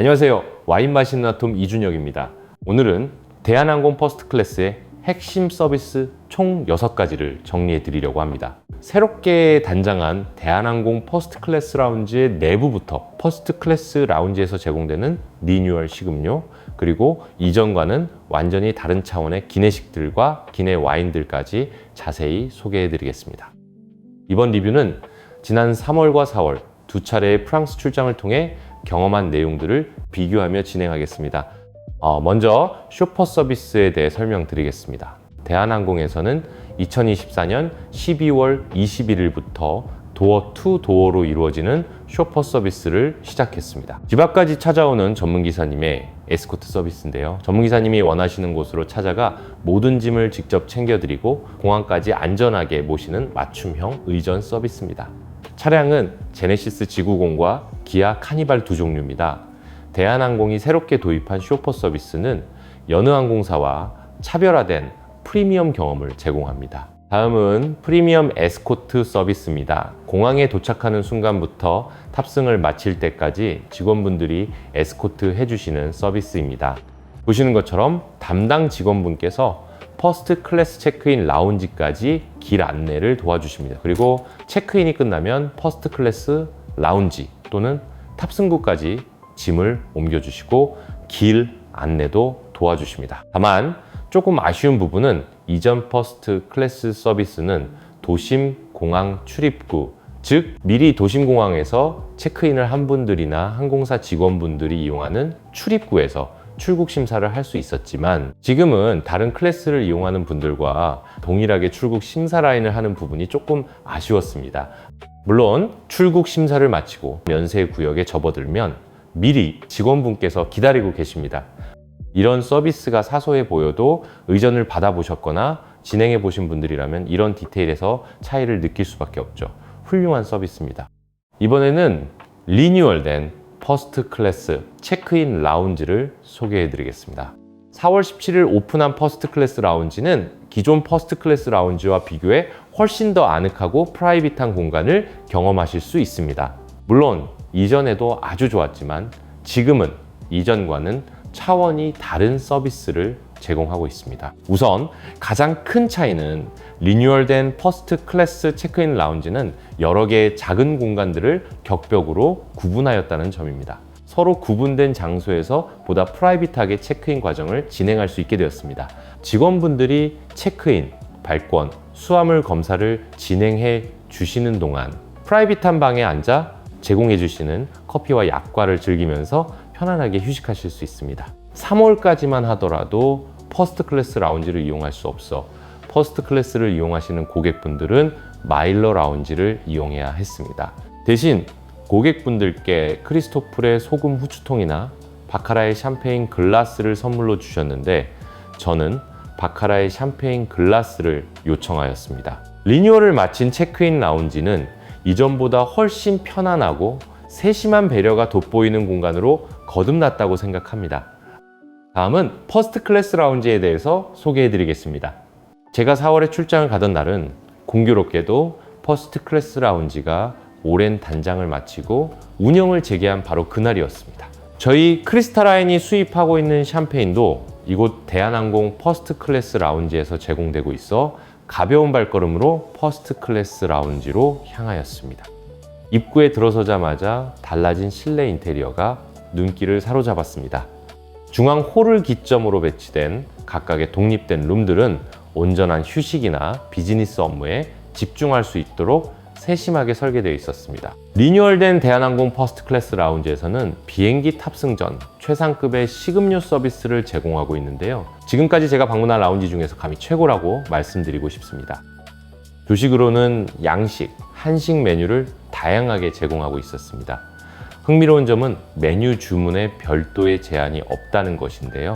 안녕하세요. 와인 마시는 아톰 이준혁입니다. 오늘은 대한항공 퍼스트클래스의 핵심 서비스 총 6가지를 정리해 드리려고 합니다. 새롭게 단장한 대한항공 퍼스트클래스 라운지의 내부부터 퍼스트클래스 라운지에서 제공되는 리뉴얼 식음료, 그리고 이전과는 완전히 다른 차원의 기내식들과 기내 와인들까지 자세히 소개해 드리겠습니다. 이번 리뷰는 지난 3월과 4월 두 차례의 프랑스 출장을 통해 경험한 내용들을 비교하며 진행하겠습니다. 먼저 쇼퍼 서비스에 대해 설명드리겠습니다. 대한항공에서는 2024년 12월 21일부터 도어 투 도어로 이루어지는 쇼퍼 서비스를 시작했습니다. 집 앞까지 찾아오는 전문기사님의 에스코트 서비스인데요. 전문기사님이 원하시는 곳으로 찾아가 모든 짐을 직접 챙겨드리고 공항까지 안전하게 모시는 맞춤형 의전 서비스입니다. 차량은 제네시스 지구공과 기아 카니발 두 종류입니다. 대한항공이 새롭게 도입한 쇼퍼 서비스는 여느 항공사와 차별화된 프리미엄 경험을 제공합니다. 다음은 프리미엄 에스코트 서비스입니다. 공항에 도착하는 순간부터 탑승을 마칠 때까지 직원분들이 에스코트 해주시는 서비스입니다. 보시는 것처럼 담당 직원분께서 퍼스트 클래스 체크인 라운지까지 길 안내를 도와주십니다. 그리고 체크인이 끝나면 퍼스트 클래스 라운지 또는 탑승구까지 짐을 옮겨주시고 길 안내도 도와주십니다. 다만 조금 아쉬운 부분은 이전 퍼스트 클래스 서비스는 도심 공항 출입구, 즉 미리 도심공항에서 체크인을 한 분들이나 항공사 직원분들이 이용하는 출입구에서 출국 심사를 할 수 있었지만 지금은 다른 클래스를 이용하는 분들과 동일하게 출국 심사 라인을 하는 부분이 조금 아쉬웠습니다. 물론 출국 심사를 마치고 면세 구역에 접어들면 미리 직원분께서 기다리고 계십니다. 이런 서비스가 사소해 보여도 의전을 받아보셨거나 진행해 보신 분들이라면 이런 디테일에서 차이를 느낄 수밖에 없죠. 훌륭한 서비스입니다. 이번에는 리뉴얼된 퍼스트 클래스 체크인 라운지를 소개해 드리겠습니다. 4월 17일 오픈한 퍼스트 클래스 라운지는 기존 퍼스트 클래스 라운지와 비교해 훨씬 더 아늑하고 프라이빗한 공간을 경험하실 수 있습니다. 물론 이전에도 아주 좋았지만 지금은 이전과는 차원이 다른 서비스를 제공하고 있습니다. 우선 가장 큰 차이는 리뉴얼된 퍼스트 클래스 체크인 라운지는 여러 개의 작은 공간들을 격벽으로 구분하였다는 점입니다. 서로 구분된 장소에서 보다 프라이빗하게 체크인 과정을 진행할 수 있게 되었습니다. 직원분들이 체크인, 발권, 수화물 검사를 진행해 주시는 동안 프라이빗한 방에 앉아 제공해 주시는 커피와 약과를 즐기면서 편안하게 휴식하실 수 있습니다. 3월까지만 하더라도 퍼스트 클래스 라운지를 이용할 수 없어 퍼스트 클래스를 이용하시는 고객분들은 마일러 라운지를 이용해야 했습니다. 대신 고객분들께 크리스토플의 소금 후추통이나 바카라의 샴페인 글라스를 선물로 주셨는데 저는 바카라의 샴페인 글라스를 요청하였습니다. 리뉴얼을 마친 체크인 라운지는 이전보다 훨씬 편안하고 세심한 배려가 돋보이는 공간으로 거듭났다고 생각합니다. 다음은 퍼스트 클래스 라운지에 대해서 소개해 드리겠습니다. 제가 4월에 출장을 가던 날은 공교롭게도 퍼스트 클래스 라운지가 오랜 단장을 마치고 운영을 재개한 바로 그날이었습니다. 저희 크리스탈라인이 수입하고 있는 샴페인도 이곳 대한항공 퍼스트 클래스 라운지에서 제공되고 있어 가벼운 발걸음으로 퍼스트 클래스 라운지로 향하였습니다. 입구에 들어서자마자 달라진 실내 인테리어가 눈길을 사로잡았습니다. 중앙 홀을 기점으로 배치된 각각의 독립된 룸들은 온전한 휴식이나 비즈니스 업무에 집중할 수 있도록 세심하게 설계되어 있었습니다. 리뉴얼된 대한항공 퍼스트 클래스 라운지에서는 비행기 탑승 전 최상급의 식음료 서비스를 제공하고 있는데요. 지금까지 제가 방문한 라운지 중에서 감히 최고라고 말씀드리고 싶습니다. 조식으로는 양식, 한식 메뉴를 다양하게 제공하고 있었습니다. 흥미로운 점은 메뉴 주문에 별도의 제한이 없다는 것인데요.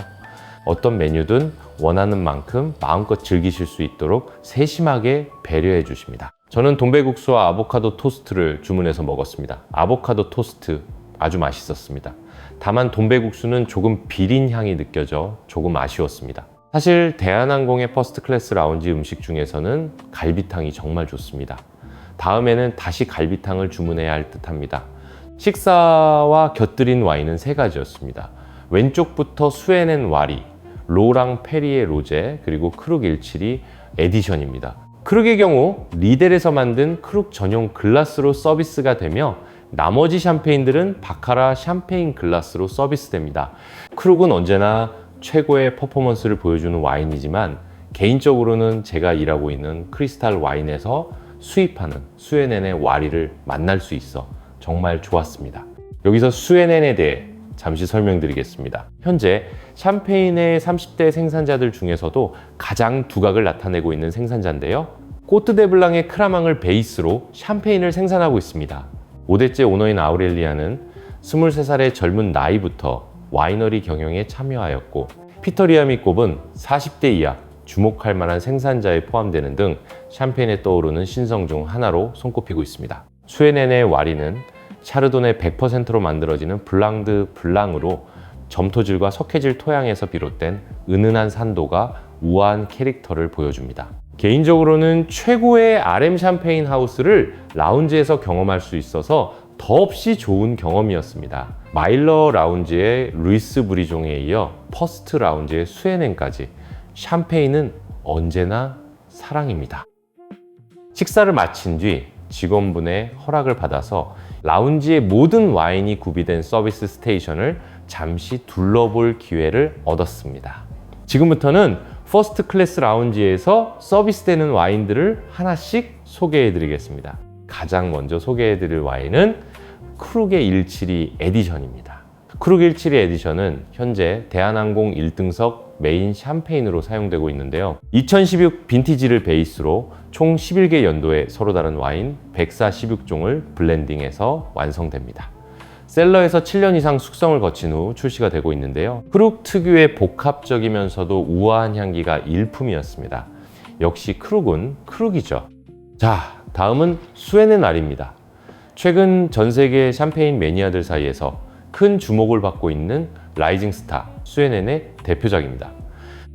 어떤 메뉴든 원하는 만큼 마음껏 즐기실 수 있도록 세심하게 배려해 주십니다. 저는 돈베국수와 아보카도 토스트를 주문해서 먹었습니다. 아보카도 토스트 아주 맛있었습니다. 다만 돈베국수는 조금 비린 향이 느껴져 조금 아쉬웠습니다. 사실 대한항공의 퍼스트 클래스 라운지 음식 중에서는 갈비탕이 정말 좋습니다. 다음에는 다시 갈비탕을 주문해야 할 듯합니다. 식사와 곁들인 와인은 세 가지였습니다. 왼쪽부터 수에넨 와리, 로랑 페리에 로제, 그리고 크룩 172 에디션입니다. 크룩의 경우 리델에서 만든 크룩 전용 글라스로 서비스가 되며 나머지 샴페인들은 바카라 샴페인 글라스로 서비스됩니다. 크룩은 언제나 최고의 퍼포먼스를 보여주는 와인이지만 개인적으로는 제가 일하고 있는 크리스탈 와인에서 수입하는 수에넨의 와리를 만날 수 있어 정말 좋았습니다. 여기서 수에넨에 대해 잠시 설명드리겠습니다. 현재 샴페인의 30대 생산자들 중에서도 가장 두각을 나타내고 있는 생산자인데요. 꼬트데블랑의 크라망을 베이스로 샴페인을 생산하고 있습니다. 5대째 오너인 아우렐리아는 23살의 젊은 나이부터 와이너리 경영에 참여하였고, 피터리암이 꼽은 40대 이하 주목할 만한 생산자에 포함되는 등 샴페인에 떠오르는 신성 중 하나로 손꼽히고 있습니다. 수에넨의 와리는 샤르도네 100%로 만들어지는 블랑드 블랑으로 점토질과 석회질 토양에서 비롯된 은은한 산도가 우아한 캐릭터를 보여줍니다. 개인적으로는 최고의 RM 샴페인 하우스를 라운지에서 경험할 수 있어서 더없이 좋은 경험이었습니다. 마일러 라운지의 루이스 브리종에 이어 퍼스트 라운지의 수에넨까지 샴페인은 언제나 사랑입니다. 식사를 마친 뒤 직원분의 허락을 받아서 라운지의 모든 와인이 구비된 서비스 스테이션을 잠시 둘러볼 기회를 얻었습니다. 지금부터는 퍼스트 클래스 라운지에서 서비스되는 와인들을 하나씩 소개해 드리겠습니다. 가장 먼저 소개해 드릴 와인은 크룩의 172 에디션입니다. 크룩 172 에디션은 현재 대한항공 1등석 메인 샴페인으로 사용되고 있는데요. 2016 빈티지를 베이스로 총 11개 연도의 서로 다른 와인 146종을 블렌딩해서 완성됩니다. 셀러에서 7년 이상 숙성을 거친 후 출시가 되고 있는데요. 크룩 특유의 복합적이면서도 우아한 향기가 일품이었습니다. 역시 크룩은 크룩이죠. 자, 다음은 수에넨 알입니다. 최근 전 세계 샴페인 매니아들 사이에서 큰 주목을 받고 있는 라이징 스타 수에넨의 대표작입니다.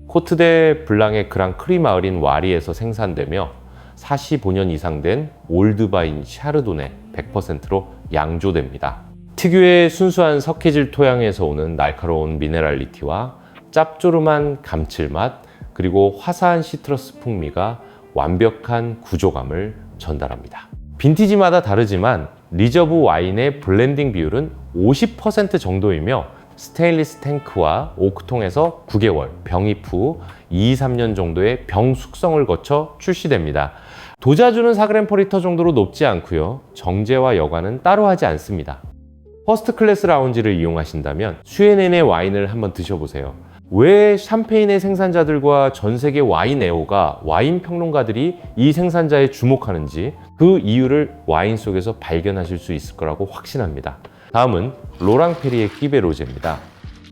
코트데 블랑의 그랑 크리 마을인 와리에서 생산되며 45년 이상 된 올드바인 샤르도네 100%로 양조됩니다. 특유의 순수한 석회질 토양에서 오는 날카로운 미네랄리티와 짭조름한 감칠맛, 그리고 화사한 시트러스 풍미가 완벽한 구조감을 전달합니다. 빈티지마다 다르지만 리저브 와인의 블렌딩 비율은 50% 정도이며 스테인리스 탱크와 오크통에서 9개월, 병입 후 2-3년 정도의 병 숙성을 거쳐 출시됩니다. 도자주는 4g/리터 정도로 높지 않고요. 정제와 여과는 따로 하지 않습니다. 퍼스트 클래스 라운지를 이용하신다면 수에넨의 와인을 한번 드셔보세요. 왜 샴페인의 생산자들과 전 세계 와인 애호가, 와인 평론가들이 이 생산자에 주목하는지 그 이유를 와인 속에서 발견하실 수 있을 거라고 확신합니다. 다음은 로랑 페리의 끼베 로제입니다.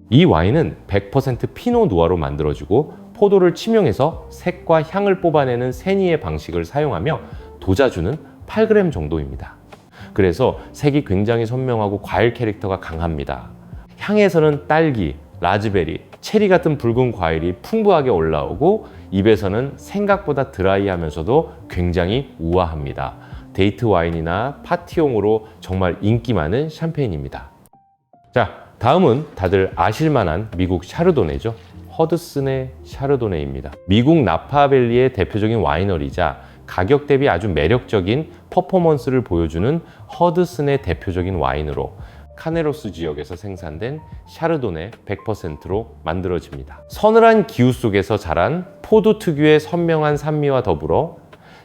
이 와인은 100% 피노 누아로 만들어지고 포도를 치명해서 색과 향을 뽑아내는 세니의 방식을 사용하며 도자주는 8g 정도입니다. 그래서 색이 굉장히 선명하고 과일 캐릭터가 강합니다. 향에서는 딸기, 라즈베리, 체리 같은 붉은 과일이 풍부하게 올라오고 입에서는 생각보다 드라이하면서도 굉장히 우아합니다. 데이트 와인이나 파티용으로 정말 인기 많은 샴페인입니다. 자, 다음은 다들 아실만한 미국 샤르도네죠. 허드슨의 샤르도네입니다. 미국 나파밸리의 대표적인 와이너리자 가격 대비 아주 매력적인 퍼포먼스를 보여주는 허드슨의 대표적인 와인으로 카네로스 지역에서 생산된 샤르도네 100%로 만들어집니다. 서늘한 기후 속에서 자란 포도 특유의 선명한 산미와 더불어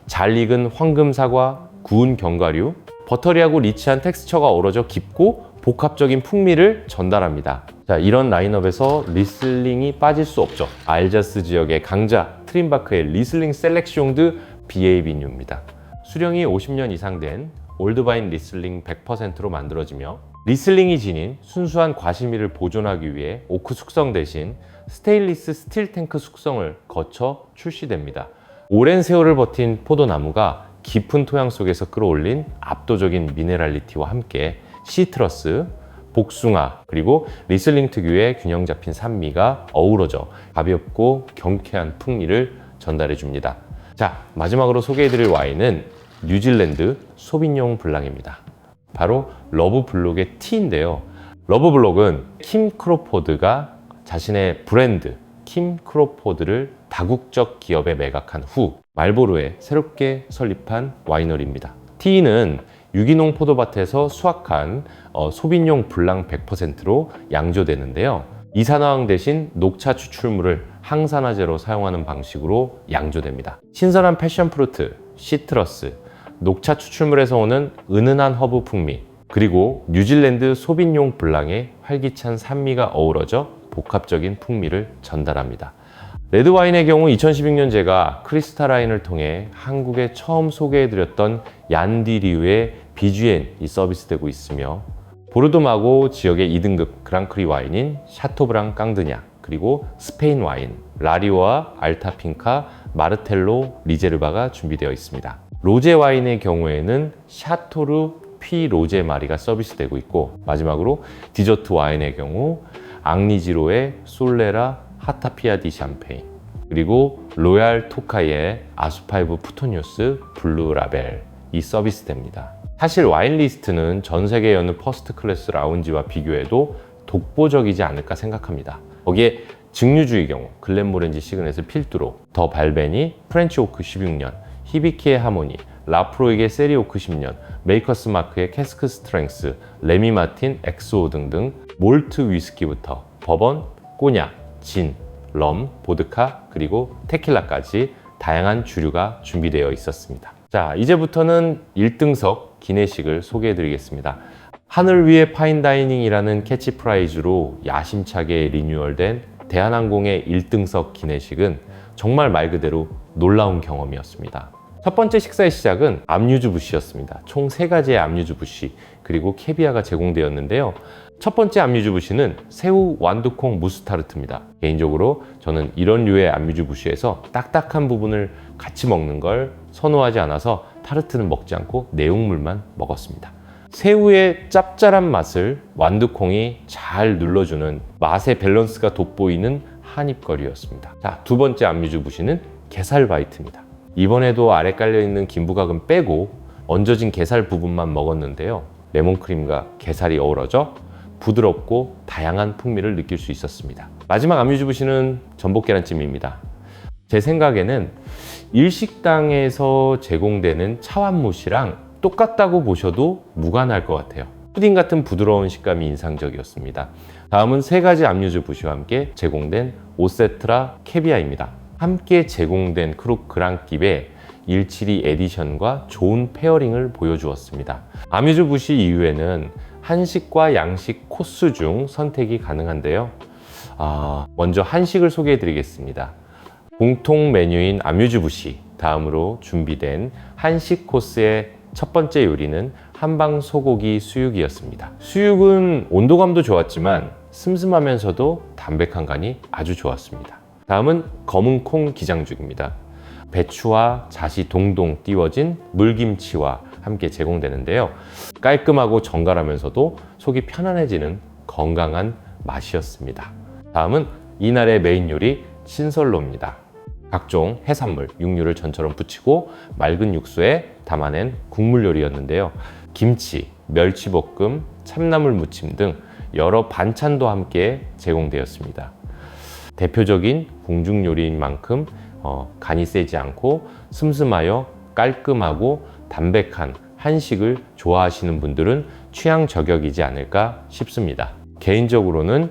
잘 익은 황금사과, 구운 견과류, 버터리하고 리치한 텍스처가 어우러져 깊고 복합적인 풍미를 전달합니다. 자, 이런 라인업에서 리슬링이 빠질 수 없죠. 알자스 지역의 강자 트림바크의 리슬링 셀렉숑드 BAB뉴입니다. 수령이 50년 이상 된 올드바인 리슬링 100%로 만들어지며 리슬링이 지닌 순수한 과실미를 보존하기 위해 오크 숙성 대신 스테인리스 스틸 탱크 숙성을 거쳐 출시됩니다. 오랜 세월을 버틴 포도나무가 깊은 토양 속에서 끌어올린 압도적인 미네랄리티와 함께 시트러스, 복숭아, 그리고 리슬링 특유의 균형 잡힌 산미가 어우러져 가볍고 경쾌한 풍미를 전달해 줍니다. 자, 마지막으로 소개해드릴 와인은 뉴질랜드 소비뇽 블랑입니다. 바로 러브블록의 T인데요. 러브블록은 킴 크로포드가 자신의 브랜드 킴 크로포드를 다국적 기업에 매각한 후 말보로에 새롭게 설립한 와이너리입니다. T는 유기농 포도밭에서 수확한 소빈용 블랑 100%로 양조되는데요. 이산화황 대신 녹차 추출물을 항산화제로 사용하는 방식으로 양조됩니다. 신선한 패션프루트, 시트러스, 녹차 추출물에서 오는 은은한 허브 풍미, 그리고 뉴질랜드 소빈용 블랑의 활기찬 산미가 어우러져 복합적인 풍미를 전달합니다. 레드와인의 경우 2016년 제가 크리스탈라인을 통해 한국에 처음 소개해드렸던 얀디리우의 비주엔이 서비스되고 있으며 보르도마고 지역의 2등급 그랑크리 와인인 샤토브랑 깡드냐, 그리고 스페인 와인 라리오와 알타핑카, 마르텔로, 리제르바가 준비되어 있습니다. 로제 와인의 경우에는 샤토르 피 로제 마리가 서비스되고 있고, 마지막으로 디저트 와인의 경우 앙리지로의 솔레라 하타피아 디 샴페인, 그리고 로얄 토카이의 아수파이브 푸토니우스 블루 라벨이 서비스됩니다. 사실 와인 리스트는 전 세계 여느 퍼스트 클래스 라운지와 비교해도 독보적이지 않을까 생각합니다. 거기에 증류주의 경우 글렌모렌지 시그넷의 필두로, 더 발베니 프렌치 오크 16년, 히비키의 하모니, 라프로이의 세리 오크 10년, 메이커스 마크의 캐스크 스트렝스, 레미 마틴 엑소 등등 몰트 위스키부터 버번, 꼬냑, 진, 럼, 보드카, 그리고 테킬라까지 다양한 주류가 준비되어 있었습니다. 자, 이제부터는 1등석 기내식을 소개해 드리겠습니다. 하늘 위의 파인다이닝이라는 캐치프라이즈로 야심차게 리뉴얼된 대한항공의 1등석 기내식은 정말 말 그대로 놀라운 경험이었습니다. 첫 번째 식사의 시작은 압류주 부시였습니다. 총 3가지의 압류주 부시, 그리고 캐비아가 제공되었는데요. 첫 번째 압류주 부시는 새우 완두콩 무스타르트입니다. 개인적으로 저는 이런 류의 압류주 부시에서 딱딱한 부분을 같이 먹는 걸 선호하지 않아서 타르트는 먹지 않고 내용물만 먹었습니다. 새우의 짭짤한 맛을 완두콩이 잘 눌러주는 맛의 밸런스가 돋보이는 한입거리였습니다. 자, 두 번째 압류주 부시는 게살 바이트입니다. 이번에도 아래 깔려있는 김부각은 빼고 얹어진 게살 부분만 먹었는데요. 레몬크림과 게살이 어우러져 부드럽고 다양한 풍미를 느낄 수 있었습니다. 마지막 압류주 부시는 전복 계란찜입니다. 제 생각에는 일식당에서 제공되는 차완무시랑 똑같다고 보셔도 무관할 것 같아요. 푸딩 같은 부드러운 식감이 인상적이었습니다. 다음은 3가지 압류주 부시와 함께 제공된 오세트라 캐비아입니다. 함께 제공된 크룩 그랑깁의 172 에디션과 좋은 페어링을 보여주었습니다. 압류주 부시 이후에는 한식과 양식 코스 중 선택이 가능한데요. 먼저 한식을 소개해 드리겠습니다. 공통 메뉴인 압류주 부시, 다음으로 준비된 한식 코스의 첫 번째 요리는 한방 소고기 수육이었습니다. 수육은 온도감도 좋았지만 슴슴하면서도 담백한 간이 아주 좋았습니다. 다음은 검은 콩 기장죽입니다. 배추와 잣이 동동 띄워진 물김치와 함께 제공되는데요. 깔끔하고 정갈하면서도 속이 편안해지는 건강한 맛이었습니다. 다음은 이날의 메인 요리 신설로입니다. 각종 해산물, 육류를 전처럼 부치고 맑은 육수에 담아낸 국물 요리였는데요. 김치, 멸치볶음, 참나물 무침 등 여러 반찬도 함께 제공되었습니다. 대표적인 궁중 요리인 만큼 간이 세지 않고 슴슴하여 깔끔하고 담백한 한식을 좋아하시는 분들은 취향 저격이지 않을까 싶습니다. 개인적으로는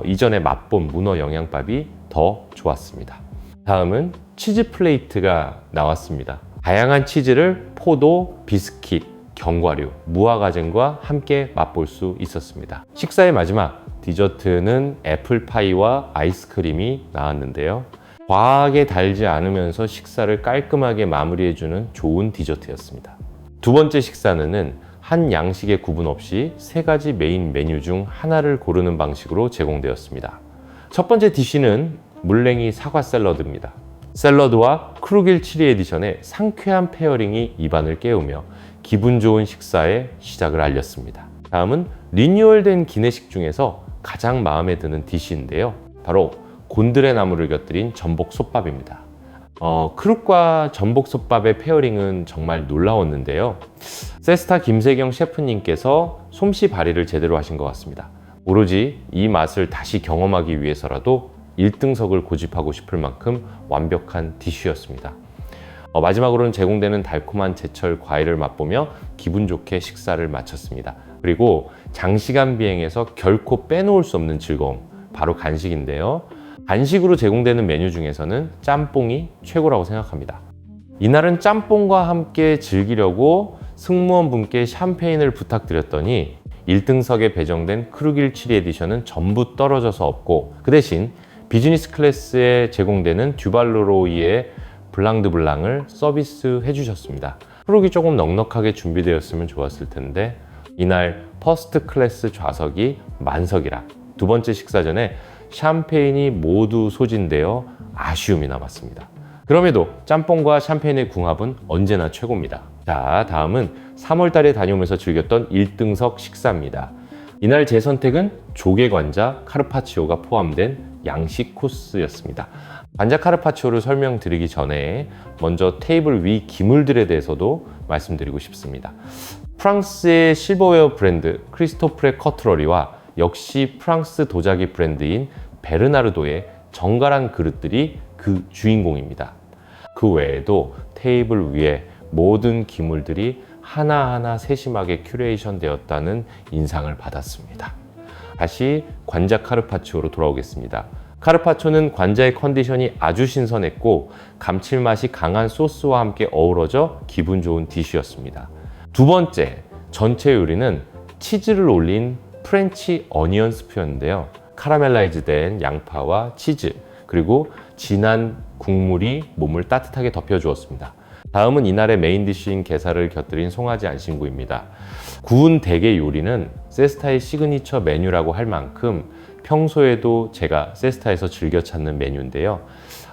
이전에 맛본 문어 영양밥이 더 좋았습니다. 다음은 치즈 플레이트가 나왔습니다. 다양한 치즈를 포도, 비스킷, 견과류, 무화과잼과 함께 맛볼 수 있었습니다. 식사의 마지막 디저트는 애플파이와 아이스크림이 나왔는데요. 과하게 달지 않으면서 식사를 깔끔하게 마무리해주는 좋은 디저트였습니다. 두 번째 식사는 한 양식의 구분 없이 3가지 메인 메뉴 중 하나를 고르는 방식으로 제공되었습니다. 첫 번째 디쉬는 물냉이 사과 샐러드입니다. 샐러드와 크루길 치리 에디션의 상쾌한 페어링이 입안을 깨우며 기분 좋은 식사의 시작을 알렸습니다. 다음은 리뉴얼된 기내식 중에서 가장 마음에 드는 디쉬인데요. 바로 곤드레 나물을 곁들인 전복 솥밥입니다. 크룩과 전복솥밥의 페어링은 정말 놀라웠는데요. 세스타 김세경 셰프님께서 솜씨 발휘를 제대로 하신 것 같습니다. 오로지 이 맛을 다시 경험하기 위해서라도 1등석을 고집하고 싶을 만큼 완벽한 디쉬였습니다. 마지막으로는 제공되는 달콤한 제철 과일을 맛보며 기분 좋게 식사를 마쳤습니다. 그리고 장시간 비행에서 결코 빼놓을 수 없는 즐거움, 바로 간식인데요. 간식으로 제공되는 메뉴 중에서는 짬뽕이 최고라고 생각합니다. 이날은 짬뽕과 함께 즐기려고 승무원분께 샴페인을 부탁드렸더니 1등석에 배정된 크룩 172 에디션은 전부 떨어져서 없고, 그 대신 비즈니스 클래스에 제공되는 듀발로로이의 블랑 드 블랑을 서비스해 주셨습니다. 크룩이 조금 넉넉하게 준비되었으면 좋았을 텐데 이날 퍼스트 클래스 좌석이 만석이라 두 번째 식사 전에 샴페인이 모두 소진되어 아쉬움이 남았습니다. 그럼에도 짬뽕과 샴페인의 궁합은 언제나 최고입니다. 자, 다음은 3월 달에 다녀오면서 즐겼던 1등석 식사입니다. 이날 제 선택은 조개 관자 카르파치오가 포함된 양식 코스였습니다. 관자 카르파치오를 설명드리기 전에 먼저 테이블 위 기물들에 대해서도 말씀드리고 싶습니다. 프랑스의 실버웨어 브랜드 크리스토프레 커트러리와 역시 프랑스 도자기 브랜드인 베르나르도의 정갈한 그릇들이 그 주인공입니다. 그 외에도 테이블 위에 모든 기물들이 하나하나 세심하게 큐레이션 되었다는 인상을 받았습니다. 다시 관자 카르파치오로 돌아오겠습니다. 카르파초는 관자의 컨디션이 아주 신선했고 감칠맛이 강한 소스와 함께 어우러져 기분 좋은 디쉬였습니다. 두 번째, 전체 요리는 치즈를 올린 프렌치 어니언 스프였는데요. 카라멜라이즈 된 양파와 치즈, 그리고 진한 국물이 몸을 따뜻하게 덮여주었습니다. 다음은 이날의 메인 디쉬인 게살을 곁들인 송아지 안심구입니다. 구운 대게 요리는 세스타의 시그니처 메뉴라고 할 만큼 평소에도 제가 세스타에서 즐겨 찾는 메뉴인데요.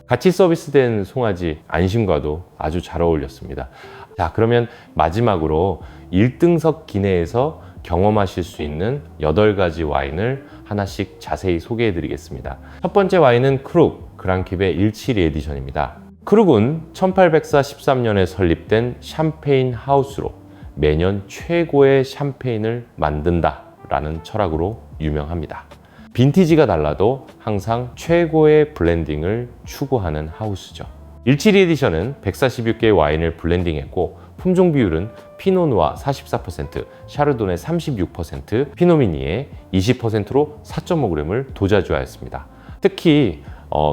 같이 서비스된 송아지 안심과도 아주 잘 어울렸습니다. 자, 그러면 마지막으로 1등석 기내에서 경험하실 수 있는 8가지 와인을 하나씩 자세히 소개해 드리겠습니다. 첫 번째 와인은 크룩 그랑킵의 172 에디션입니다. 크룩은 1813년에 설립된 샴페인 하우스로 매년 최고의 샴페인을 만든다 라는 철학으로 유명합니다. 빈티지가 달라도 항상 최고의 블렌딩을 추구하는 하우스죠. 172 에디션은 146개의 와인을 블렌딩했고 품종 비율은 피노누아 44%, 샤르도네 36%, 피노미니에 20%로 4.5g을 도자주하였습니다. 특히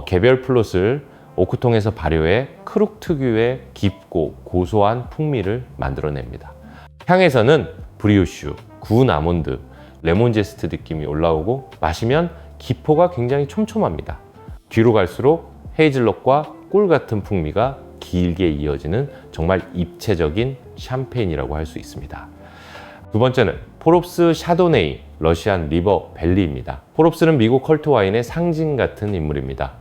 개별 플롯을 오크통에서 발효해 크룩 특유의 깊고 고소한 풍미를 만들어냅니다. 향에서는 브리오슈, 구운 아몬드, 레몬 제스트 느낌이 올라오고 마시면 기포가 굉장히 촘촘합니다. 뒤로 갈수록 헤이즐넛과 꿀 같은 풍미가 길게 이어지는 정말 입체적인 샴페인이라고 할 수 있습니다. 두 번째는 포롭스 샤도네이 러시안 리버 밸리입니다. 포롭스는 미국 컬트 와인의 상징 같은 인물입니다.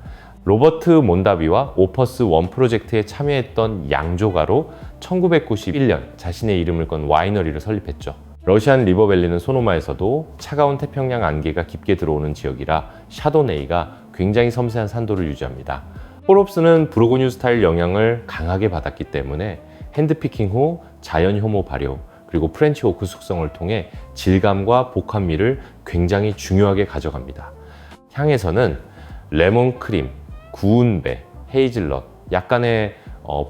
로버트 몬다비와 오퍼스 원 프로젝트에 참여했던 양조가로 1991년 자신의 이름을 건 와이너리를 설립했죠. 러시안 리버밸리는 소노마에서도 차가운 태평양 안개가 깊게 들어오는 지역이라 샤도네이가 굉장히 섬세한 산도를 유지합니다. 포롭스는 부르고뉴 스타일 영향을 강하게 받았기 때문에 핸드피킹 후 자연 효모 발효 그리고 프렌치 오크 숙성을 통해 질감과 복합미를 굉장히 중요하게 가져갑니다. 향에서는 레몬 크림, 구운 배, 헤이즐넛, 약간의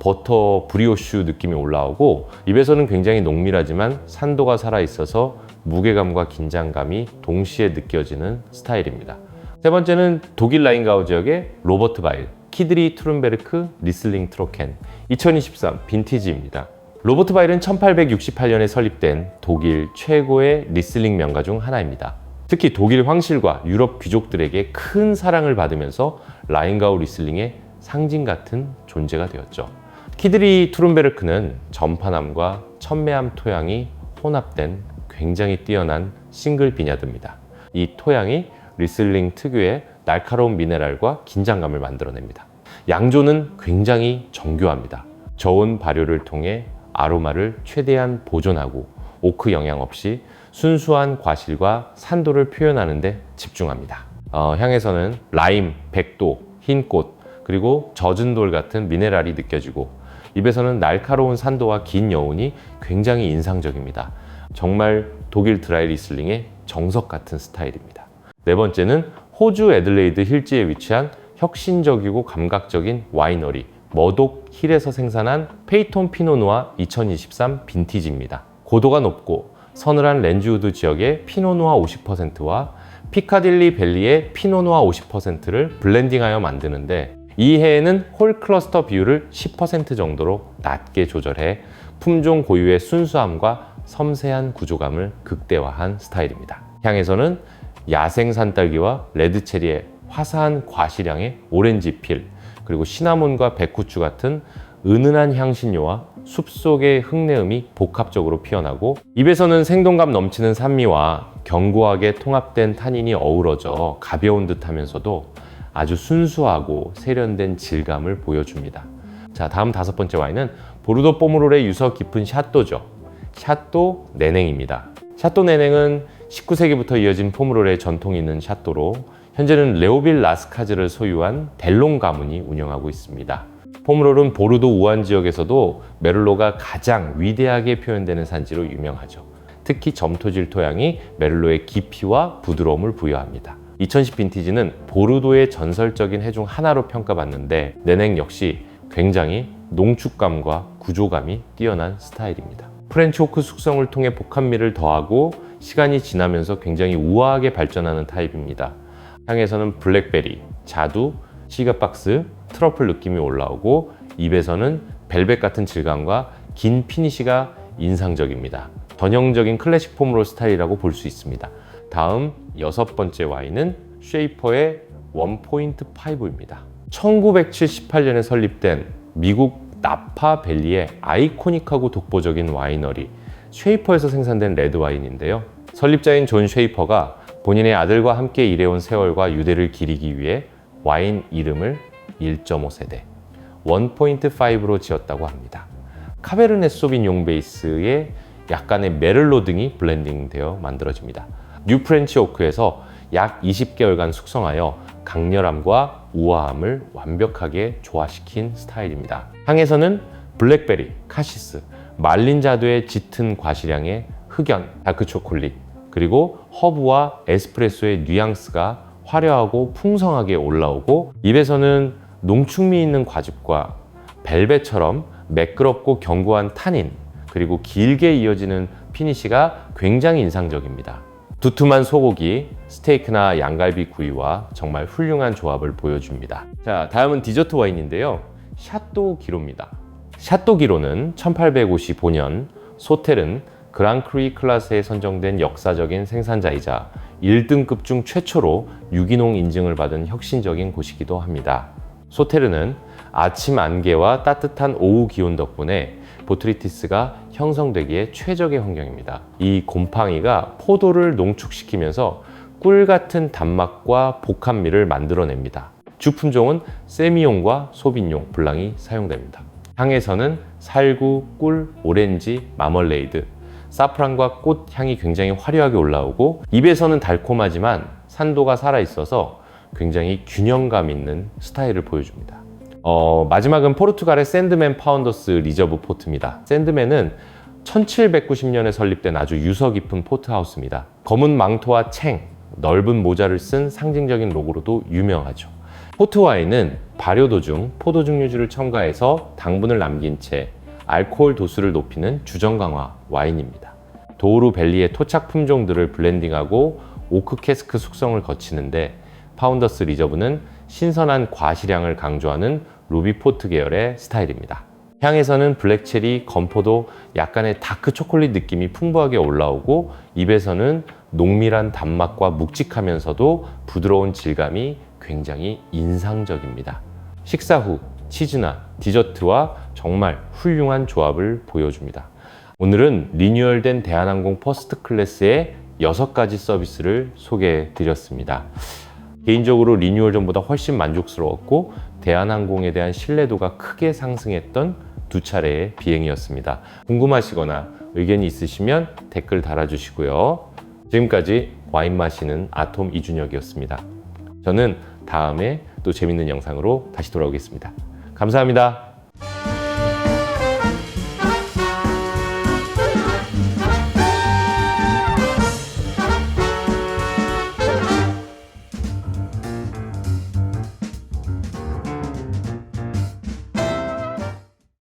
버터 브리오슈 느낌이 올라오고 입에서는 굉장히 농밀하지만 산도가 살아있어서 무게감과 긴장감이 동시에 느껴지는 스타일입니다. 세 번째는 독일 라인가우 지역의 로버트 바일, 키드리 투른베르크 리슬링 트로켄 2023 빈티지입니다. 로버트 바일은 1868년에 설립된 독일 최고의 리슬링 명가 중 하나입니다. 특히 독일 황실과 유럽 귀족들에게 큰 사랑을 받으면서 라인가우 리슬링의 상징 같은 존재가 되었죠. 키드리 투른베르크는 전파남과 천매암 토양이 혼합된 굉장히 뛰어난 싱글 비냐드입니다. 이 토양이 리슬링 특유의 날카로운 미네랄과 긴장감을 만들어냅니다. 양조는 굉장히 정교합니다. 저온 발효를 통해 아로마를 최대한 보존하고 오크 영향 없이 순수한 과실과 산도를 표현하는 데 집중합니다. 향에서는 라임, 백도, 흰꽃, 그리고 젖은 돌 같은 미네랄이 느껴지고 입에서는 날카로운 산도와 긴 여운이 굉장히 인상적입니다. 정말 독일 드라이 리슬링의 정석 같은 스타일입니다. 네 번째는 호주 애들레이드 힐즈에 위치한 혁신적이고 감각적인 와이너리 머독 힐에서 생산한 페이톤 피노누아 2023 빈티지입니다. 고도가 높고 서늘한 렌즈우드 지역의 피노누아 50%와 피카딜리 밸리의 피노누아 50%를 블렌딩하여 만드는데 이 해에는 홀 클러스터 비율을 10% 정도로 낮게 조절해 품종 고유의 순수함과 섬세한 구조감을 극대화한 스타일입니다. 향에서는 야생 산딸기와 레드체리의 화사한 과실향의 오렌지 필, 그리고 시나몬과 백후추 같은 은은한 향신료와 숲속의 흙내음이 복합적으로 피어나고 입에서는 생동감 넘치는 산미와 견고하게 통합된 타닌이 어우러져 가벼운 듯하면서도 아주 순수하고 세련된 질감을 보여줍니다. 자, 다음 다섯 번째 와인은 보르도 포무롤의 유서 깊은 샤또죠. 샤또 네냉입니다. 샤또 네냉은 19세기부터 이어진 포무롤의 전통이 있는 샤또로 현재는 레오빌 라스카즈를 소유한 델롱 가문이 운영하고 있습니다. 포무롤은 보르도 우한 지역에서도 메를로가 가장 위대하게 표현되는 산지로 유명하죠. 특히 점토질 토양이 메를로의 깊이와 부드러움을 부여합니다. 2010 빈티지는 보르도의 전설적인 해 중 하나로 평가받는데 네냉 역시 굉장히 농축감과 구조감이 뛰어난 스타일입니다. 프렌치 오크 숙성을 통해 복합미를 더하고 시간이 지나면서 굉장히 우아하게 발전하는 타입입니다. 향에서는 블랙베리, 자두, 시가박스, 트러플 느낌이 올라오고 입에서는 벨벳 같은 질감과 긴 피니시가 인상적입니다. 전형적인 클래식 포무롤 스타일이라고 볼 수 있습니다. 다음 여섯 번째 와인은 쉐이퍼의 1.5입니다. 1978년에 설립된 미국 나파밸리의 아이코닉하고 독보적인 와이너리 쉐이퍼에서 생산된 레드와인인데요. 설립자인 존 쉐이퍼가 본인의 아들과 함께 일해온 세월과 유대를 기리기 위해 와인 이름을 1.5세대 1.5로 지었다고 합니다. 카베르네 소비뇽 베이스에 약간의 메를로 등이 블렌딩되어 만들어집니다. 뉴 프렌치 오크에서 약 20개월간 숙성하여 강렬함과 우아함을 완벽하게 조화시킨 스타일입니다. 향에서는 블랙베리, 카시스, 말린 자두의 짙은 과실향의 흑연, 다크 초콜릿, 그리고 허브와 에스프레소의 뉘앙스가 화려하고 풍성하게 올라오고 입에서는 농축미 있는 과즙과 벨벳처럼 매끄럽고 견고한 타닌, 그리고 길게 이어지는 피니시가 굉장히 인상적입니다. 두툼한 소고기, 스테이크나 양갈비 구이와 정말 훌륭한 조합을 보여줍니다. 자, 다음은 디저트 와인인데요. 샤또 기로입니다. 샤또 기로는 1855년 소텔은 그랑크리 클래스에 선정된 역사적인 생산자이자 1등급 중 최초로 유기농 인증을 받은 혁신적인 곳이기도 합니다. 소테르는 아침 안개와 따뜻한 오후 기온 덕분에 보트리티스가 형성되기에 최적의 환경입니다. 이 곰팡이가 포도를 농축시키면서 꿀 같은 단맛과 복합미를 만들어냅니다. 주 품종은 세미용과 소빈용, 블랑이 사용됩니다. 향에서는 살구, 꿀, 오렌지, 마멀레이드, 사프란과 꽃 향이 굉장히 화려하게 올라오고 입에서는 달콤하지만 산도가 살아있어서 굉장히 균형감 있는 스타일을 보여줍니다. 마지막은 포르투갈의 샌드맨 파운더스 리저브 포트입니다. 샌드맨은 1790년에 설립된 아주 유서 깊은 포트하우스입니다. 검은 망토와 챙, 넓은 모자를 쓴 상징적인 로고로도 유명하죠. 포트 와인은 발효 도중 포도 증류주를 첨가해서 당분을 남긴 채 알코올 도수를 높이는 주정 강화 와인입니다. 도우루 밸리의 토착 품종들을 블렌딩하고 오크 캐스크 숙성을 거치는데 파운더스 리저브는 신선한 과실향을 강조하는 루비 포트 계열의 스타일입니다. 향에서는 블랙체리, 건포도, 약간의 다크 초콜릿 느낌이 풍부하게 올라오고 입에서는 농밀한 단맛과 묵직하면서도 부드러운 질감이 굉장히 인상적입니다. 식사 후 치즈나 디저트와 정말 훌륭한 조합을 보여줍니다. 오늘은 리뉴얼된 대한항공 퍼스트 클래스의 6가지 서비스를 소개해 드렸습니다. 개인적으로 리뉴얼 전보다 훨씬 만족스러웠고 대한항공에 대한 신뢰도가 크게 상승했던 두 차례의 비행이었습니다. 궁금하시거나 의견이 있으시면 댓글 달아주시고요. 지금까지 와인 마시는 아톰 이준혁이었습니다. 저는 다음에 또 또 재밌는 영상으로 다시 돌아오겠습니다. 감사합니다.